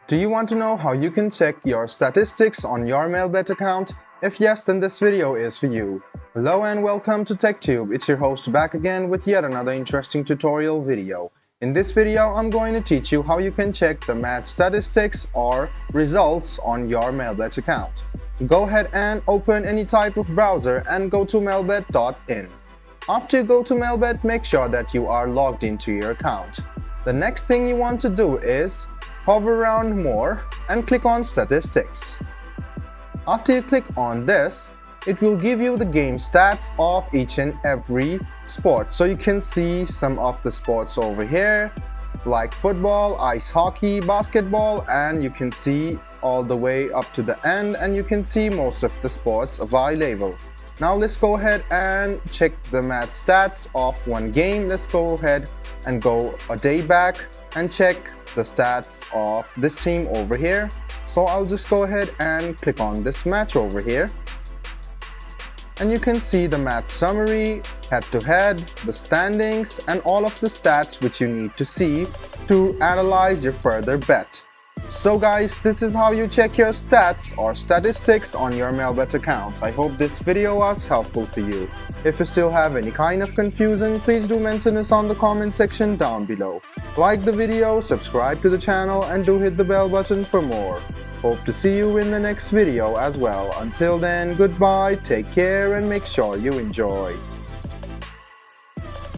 Do you want to know how you can check your statistics on your MelBet account? If yes, then this video is for you. Hello and welcome to TechTube. It's your host back again with yet another interesting tutorial video. In this video, I'm going to teach you how you can check the match statistics or results on your MelBet account. Go ahead and open any type of browser and go to melbet.in. After you go to MelBet, make sure that you are logged into your account. The next thing you want to do is hover around More and click on Statistics. After you click on this, it will give you the game stats of each and every sport. So you can see some of the sports over here, like football, ice hockey, basketball, and you can see all the way up to the end, and you can see most of the sports available. Now let's go ahead and check the match stats of one game. Let's go ahead and go a day back and check the stats of this team over here. So I'll just go ahead and click on this match over here, and you can see the match summary, head-to-head, the standings, and all of the stats which you need to see to analyze your further bet. So guys, this is how you check your stats or statistics on your MelBet account. I hope this video was helpful for you. If you still have any kind of confusion, please do mention us on the comment section down below. Like the video, subscribe to the channel, and do hit the bell button for more. Hope to see you in the next video as well. Until then, goodbye, take care, and make sure you enjoy.